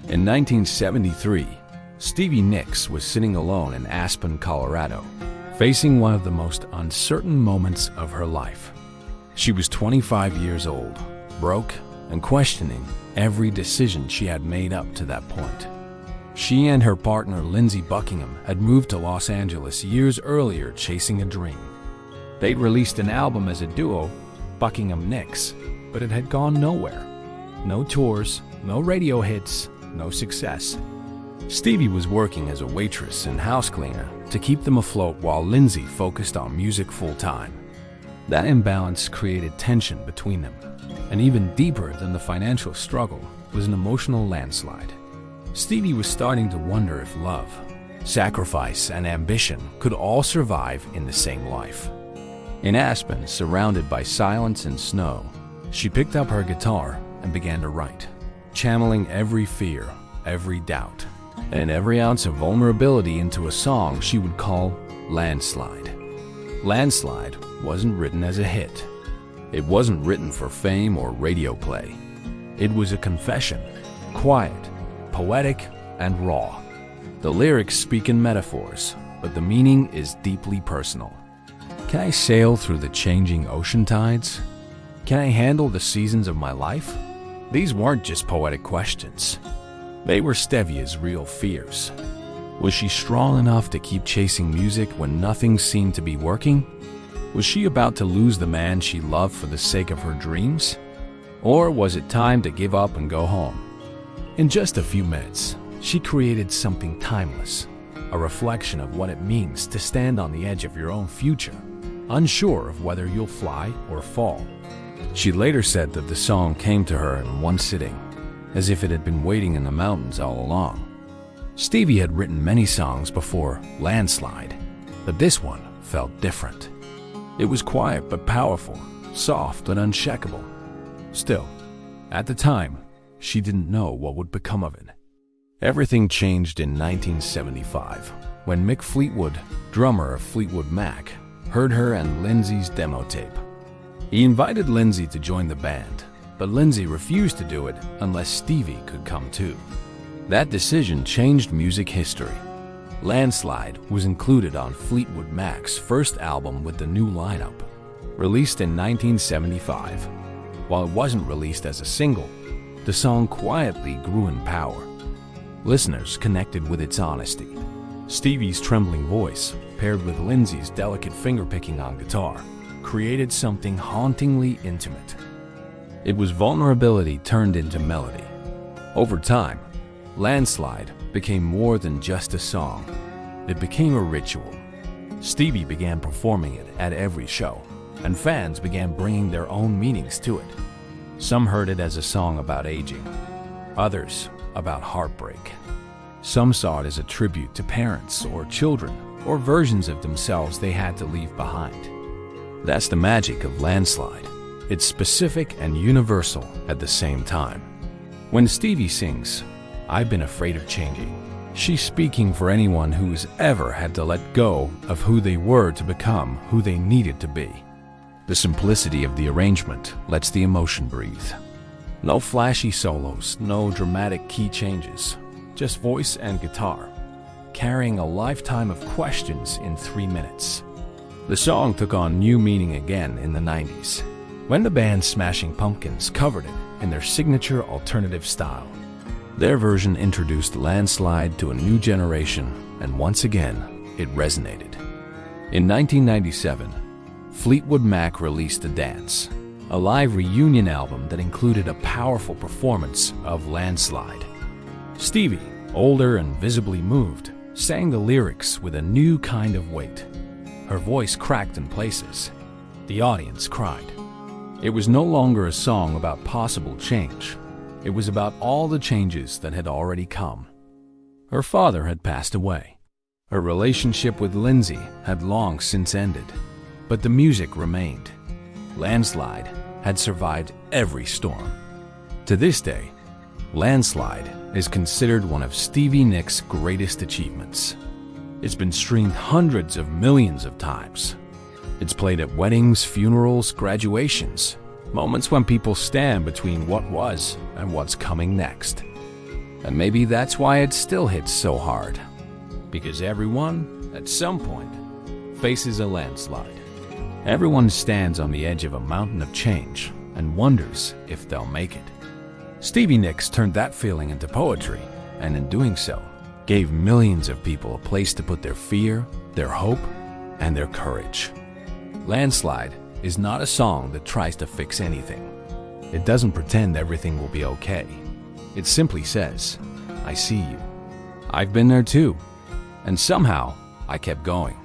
In 1973, Stevie Nicks was sitting alone in Aspen, Colorado, facing one of the most uncertain moments of her life. She was 25 years old, broke, and questioning every decision she had made up to that point. She and her partner Lindsey Buckingham had moved to Los Angeles years earlier chasing a dream. They'd released an album as a duo, Buckingham Nicks, but it had gone nowhere. No tours, no radio hits, no success. Stevie was working as a waitress and house cleaner to keep them afloat while Lindsey focused on music full-time. That imbalance created tension between them, and even deeper than the financial struggle was an emotional landslide. Stevie was starting to wonder if love, sacrifice, and ambition could all survive in the same life. In Aspen, surrounded by silence and snow, she picked up her guitar and began to write, channeling every fear, every doubt, and every ounce of vulnerability into a song she would call Landslide. Landslide wasn't written as a hit. It wasn't written for fame or radio play. It was a confession, quiet, poetic, and raw. The lyrics speak in metaphors, but the meaning is deeply personal. Can I sail through the changing ocean tides? Can I handle the seasons of my life? These weren't just poetic questions. They were Stevia's real fears. Was she strong enough to keep chasing music when nothing seemed to be working? Was she about to lose the man she loved for the sake of her dreams? Or was it time to give up and go home? In just a few minutes, she created something timeless, a reflection of what it means to stand on the edge of your own future, unsure of whether you'll fly or fall. She later said that the song came to her in one sitting, as if it had been waiting in the mountains all along. Stevie had written many songs before Landslide, but this one felt different. It was quiet but powerful, soft and unshakable. Still, at the time, she didn't know what would become of it. Everything changed in 1975, when Mick Fleetwood, drummer of Fleetwood Mac, heard her and Lindsey's demo tape. He invited Lindsey to join the band, but Lindsey refused to do it unless Stevie could come too. That decision changed music history. Landslide was included on Fleetwood Mac's first album with the new lineup, released in 1975. While it wasn't released as a single, the song quietly grew in power. Listeners connected with its honesty. Stevie's trembling voice, paired with Lindsey's delicate fingerpicking on guitar, created something hauntingly intimate. It was vulnerability turned into melody. Over time, Landslide became more than just a song. It became a ritual. Stevie began performing it at every show, and fans began bringing their own meanings to it. Some heard it as a song about aging, others about heartbreak. Some saw it as a tribute to parents or children, or versions of themselves they had to leave behind. That's the magic of Landslide. It's specific and universal at the same time. When Stevie sings, "I've been afraid of changing," she's speaking for anyone who's ever had to let go of who they were to become who they needed to be. The simplicity of the arrangement lets the emotion breathe. No flashy solos, no dramatic key changes, just voice and guitar, carrying a lifetime of questions in 3 minutes. The song took on new meaning again in the 90s, when the band Smashing Pumpkins covered it in their signature alternative style. Their version introduced Landslide to a new generation, and once again, it resonated. In 1997, Fleetwood Mac released The Dance, a live reunion album that included a powerful performance of Landslide. Stevie, older and visibly moved, sang the lyrics with a new kind of weight. Her voice cracked in places. The audience cried. It was no longer a song about possible change. It was about all the changes that had already come. Her father had passed away. Her relationship with Lindsey had long since ended, but the music remained. Landslide had survived every storm. To this day, Landslide is considered one of Stevie Nicks' greatest achievements. It's been streamed hundreds of millions of times. It's played at weddings, funerals, graduations, moments when people stand between what was and what's coming next. And maybe that's why it still hits so hard. Because everyone, at some point, faces a landslide. Everyone stands on the edge of a mountain of change and wonders if they'll make it. Stevie Nicks turned that feeling into poetry, and in doing so, gave millions of people a place to put their fear, their hope, and their courage. Landslide is not a song that tries to fix anything. It doesn't pretend everything will be okay. It simply says, I see you. I've been there too. And somehow, I kept going.